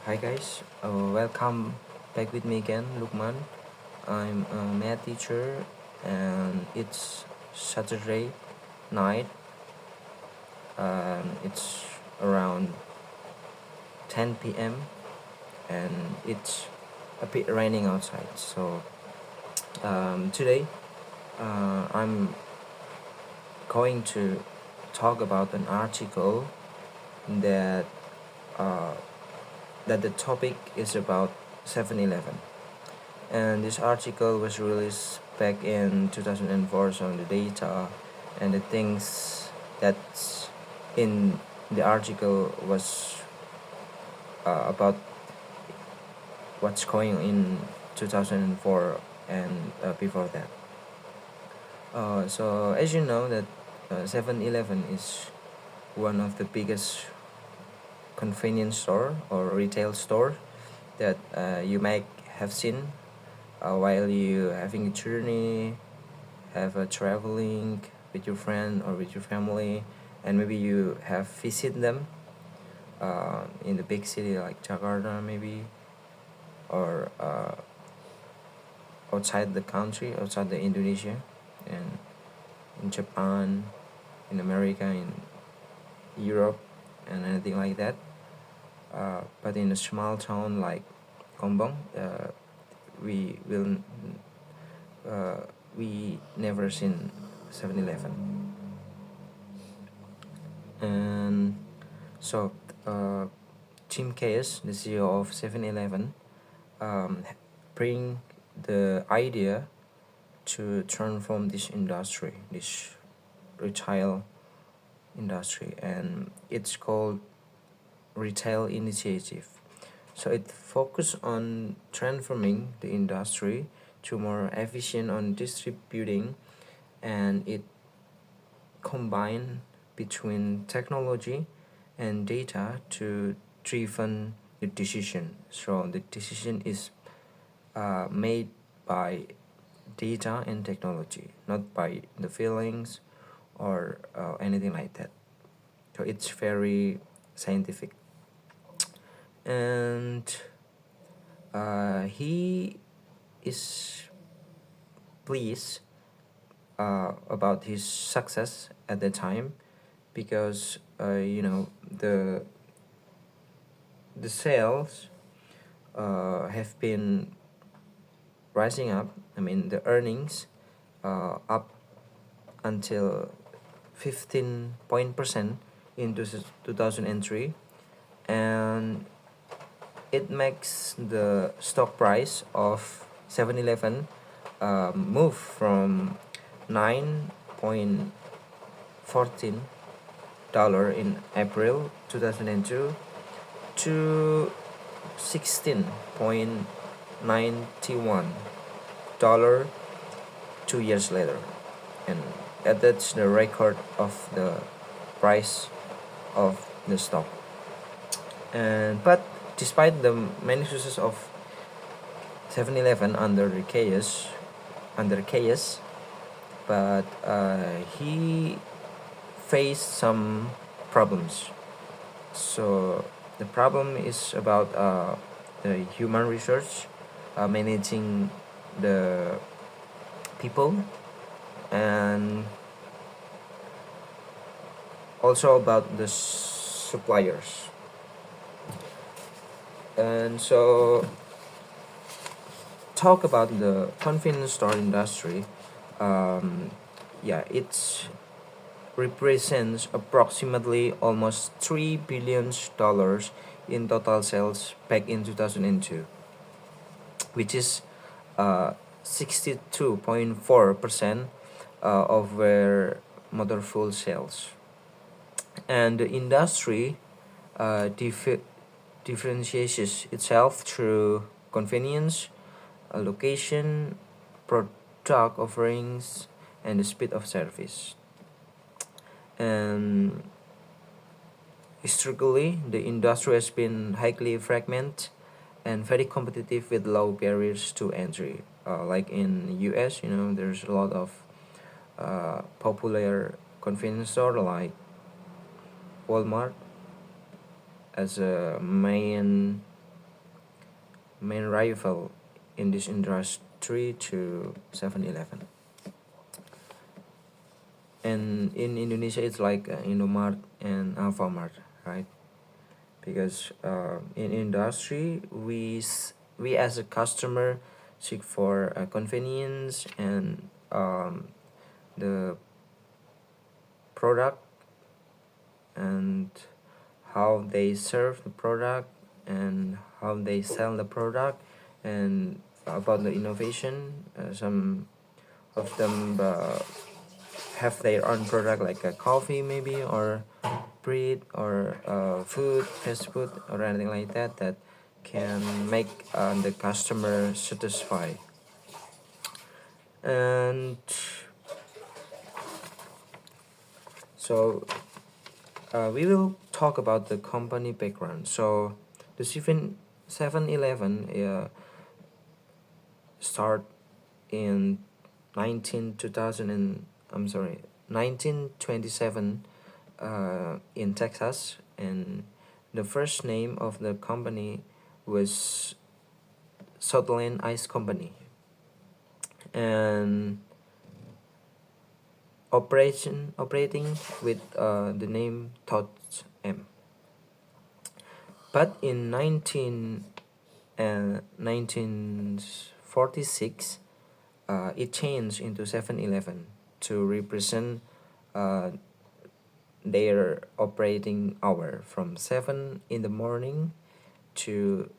Hi guys, welcome back with me again, Lukman. I'm a math teacher and it's Saturday night. It's around 10 p.m. and it's a bit raining outside. So today I'm going to talk about an article that uh, that the topic is about 7-Eleven. And this article was released back in 2004, so the data and the things that's in the article was about what's going in 2004 and before that. So as you know that 7-Eleven is one of the biggest convenience store or retail store that you might have seen while you having a journey, have a traveling with your friend or with your family, and maybe you have visit them in the big city like Jakarta maybe, or outside the country, outside the Indonesia, and in Japan, in America, in Europe, and anything like that. But in a small town like Gombong, we will uh, we never seen 7-Eleven. And so Jim Case, the CEO of 7-Eleven, um, bring the idea to transform this industry, this retail industry, and it's called Retail Initiative. So it focus on transforming the industry to more efficient on distributing, and it combine between technology and data to driven the decision. So the decision is made by data and technology, not by the feelings or anything like that. So it's very scientific. And he is pleased about his success at the time because the sales have been rising up. I mean the earnings up until 15 point percent in 2003, and it makes the stock price of 7-Eleven move from 9.14 in April 2002 to 16.91 2 years later, and that's the record of the price of the stock. And but despite the many successes of 7-Eleven under chaos, but he faced some problems. So the problem is about the human research, managing the people, and also about the suppliers. And so talk about the convenience store industry. It represents approximately almost $3 billion in total sales back in 2002, which is 62.4% of their motor fuel sales. And the industry differentiates itself through convenience, location, product offerings, and the speed of service. And historically, the industry has been highly fragmented and very competitive with low barriers to entry. Like in US, there's a lot of popular convenience store like Walmart as a main main rival in this industry to 7-Eleven. And in Indonesia, it's like Indomart and Alfamart, right? Because in industry, we as a customer seek for convenience and the product and how they serve the product and how they sell the product and about the innovation. Some of them have their own product like a coffee maybe or bread or food, fast food or anything like that that can make the customer satisfied. And so we will talk about the company background. So the 7-Eleven start in 1927 in Texas, and the first name of the company was Southland Ice Company, and operating with the name Tots M. But in 1946, it changed into 7-Eleven to represent their operating hour from 7 in the morning to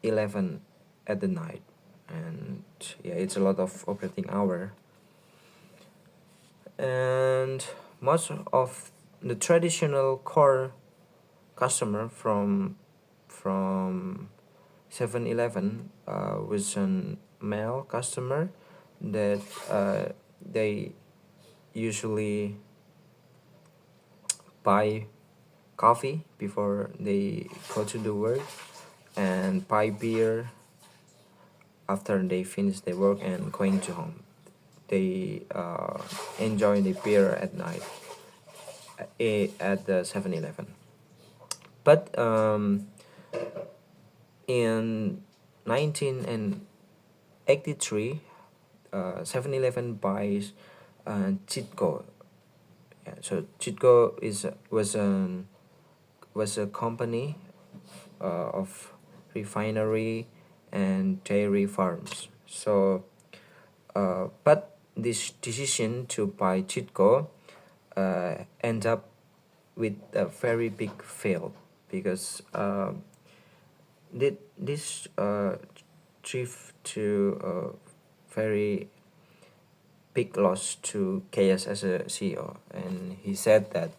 11 at the night. And yeah, it's a lot of operating hour. And most of the traditional core customer from 7-Eleven was a male customer that they usually buy coffee before they go to the work and buy beer after they finish their work and going to home. They enjoy the beer at night at the 7-Eleven. But in 1983, 7-Eleven buys Chitco. Yeah, so Chitco was a company of refinery and dairy farms. So, but this decision to buy Chitco end up with a very big fail because this drift to a very big loss to KS as a CEO, and he said that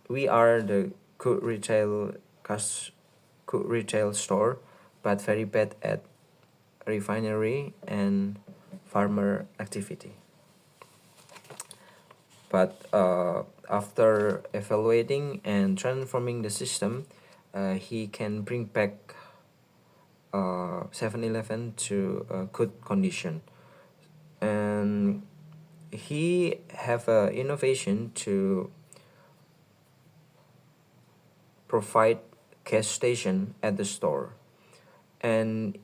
we are the good retail store, but very bad at refinery and farmer activity. But after evaluating and transforming the system, he can bring back 7-Eleven to a good condition. And he have a innovation to provide gas station at the store, and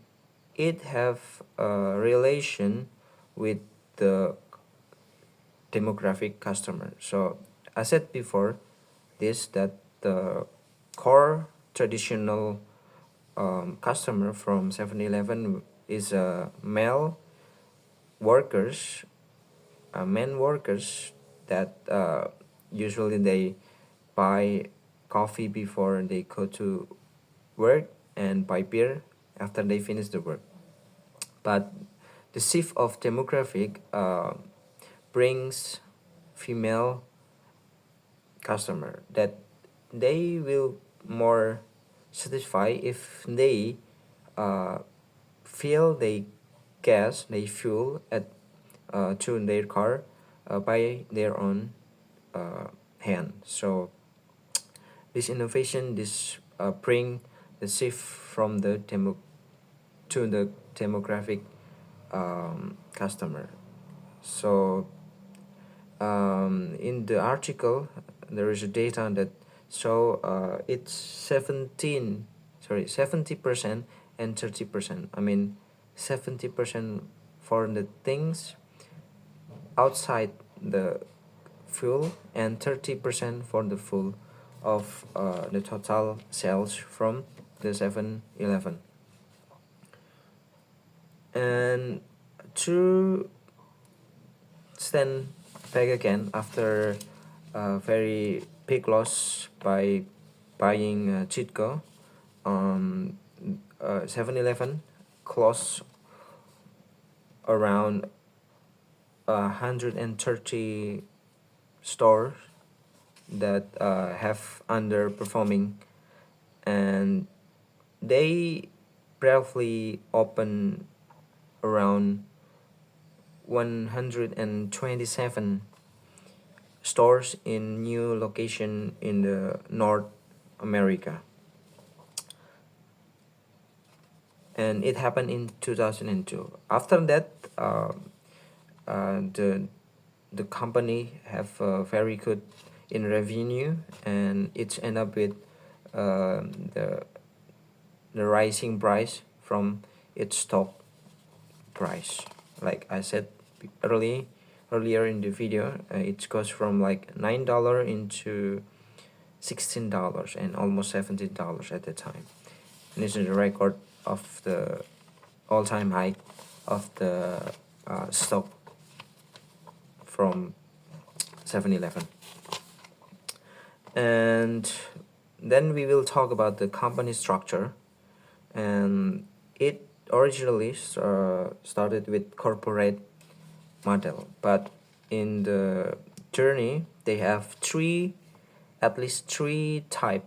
it have a relation with the demographic customer. So I said before this that the core traditional customer from 7-Eleven is male workers, men workers that usually they buy coffee before they go to work and buy beer after they finish the work. But the shift of demographic brings female customer that they will more satisfied if they fill they fuel at to their car by their own hand. So this innovation bring the shift from the to the demographic customer. So in the article there is a data that show it's 70% and 30%. I mean 70% for the things outside the fuel and 30% for the full of the total sales from the 7-Eleven. And to stand back again after a very big loss by buying Chitco, 7-Eleven closed around 130 stores that have underperforming, and they briefly open around 127 stores in new location in the North America, and it happened in 2002. After that, the company have very good in revenue, and it's end up with the rising price from its stock price. Like I said earlier in the video, it goes from like $9 into $16 and almost $17 at the time, and this is the record of the all-time high of the stock from 7-Eleven. And then we will talk about the company structure, and it originally started with corporate model, but in the journey they have at least three type,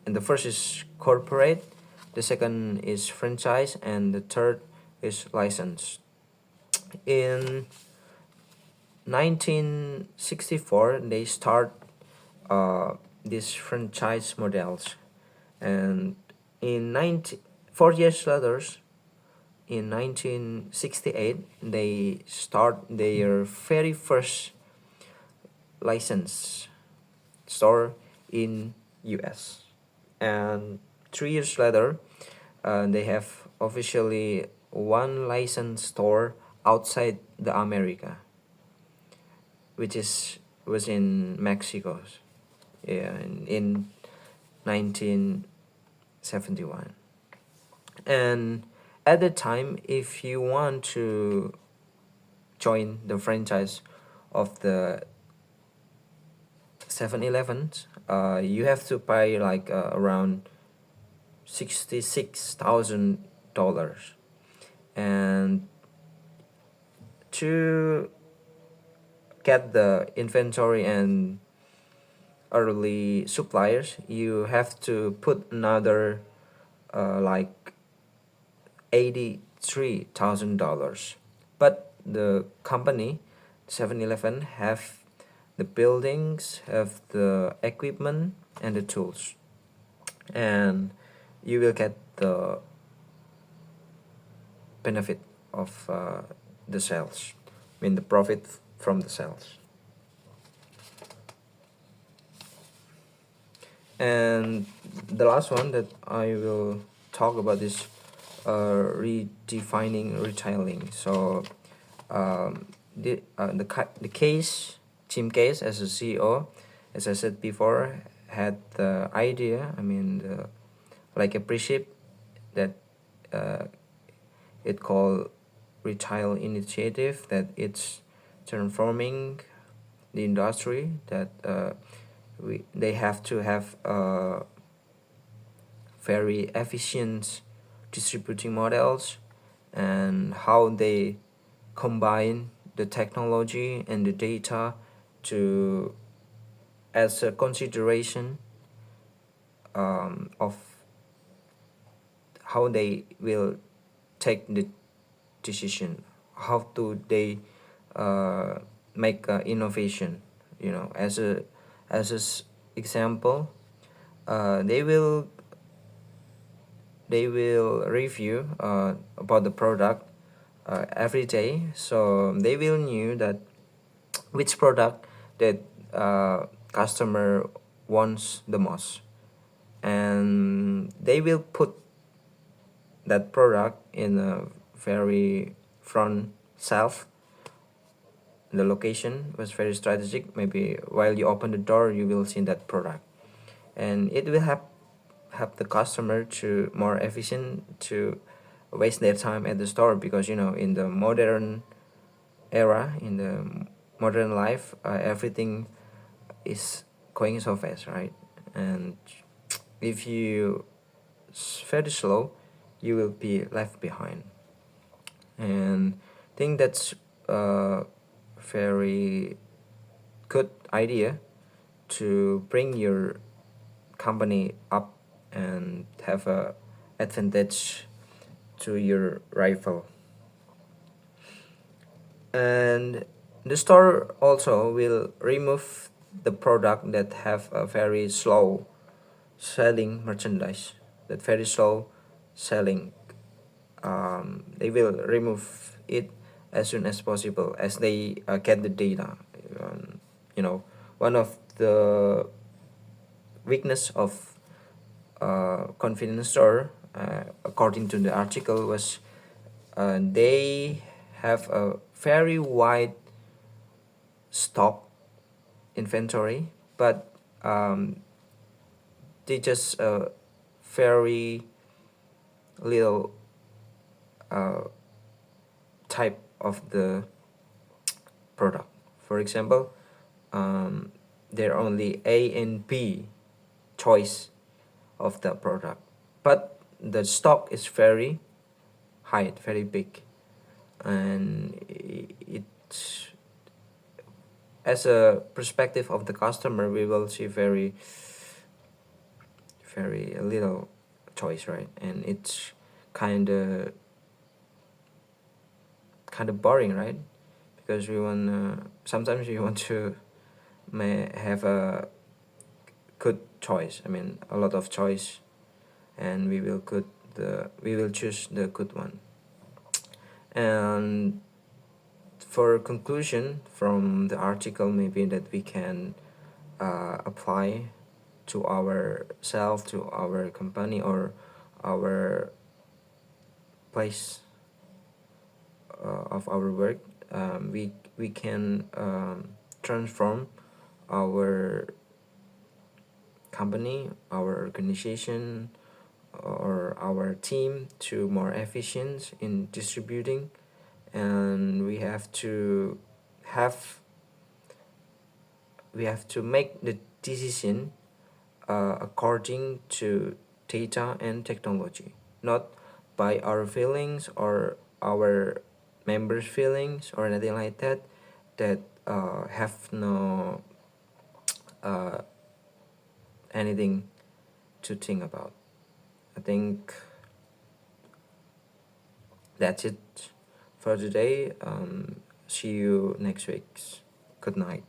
and the first is corporate, the second is franchise, and the third is license. In 1964 they start these franchise models, and in 4 years later, in 1968 they start their very first license store in US, and 3 years later they have officially one license store outside the America, which was in Mexico, in 1971. And at the time, if you want to join the franchise of the 7-Eleven, you have to pay like around $66,000, and to get the inventory and early suppliers, you have to put another like $83,000. But the company 7-Eleven have the buildings, have the equipment and the tools, and you will get the benefit of the sales, I mean the profit from the sales. And the last one that I will talk about is redefining retailing. So the case, Jim Case as a CEO, as I said before, had the idea, I mean like a principle that it called retail initiative, that it's transforming the industry, that they have to have very efficient distributing models, and how they combine the technology and the data to as a consideration of how they will take the decision, how do they make innovation, as a example, they will review about the product every day, so they will knew that which product that customer wants the most, and they will put that product in a very front shelf. The location was very strategic. Maybe while you open the door, you will see that product, and it will help the customer to more efficient to waste their time at the store, because in the modern era, in the modern life, everything is going so fast, right? And if you very slow, you will be left behind. And I think that's a very good idea to bring your company up and have a advantage to your rival. And the store also will remove the product that have a very slow selling merchandise, that very slow selling. They will remove it as soon as possible as they get the data. um, One of the weakness of convenience store, according to the article, was they have a very wide stock inventory, but they just very little uh, type of the product. For example, there are only A and B choice of the product, but the stock is very high, very big, and it's, as a perspective of the customer, we will see very little choice, right? And it's kind of boring, right? Because we want sometimes we want to may have a good choice. I mean, a lot of choice, and we will choose the good one. And for conclusion from the article, maybe that we can apply to ourselves, to our company, or our place of our work. We can transform our company, our organization, or our team to more efficient in distributing, and have we have to make the decision according to data and technology, not by our feelings or our members' feelings or anything like that, that have no uh, anything to think about. I think that's it for today. See you next week. Good night.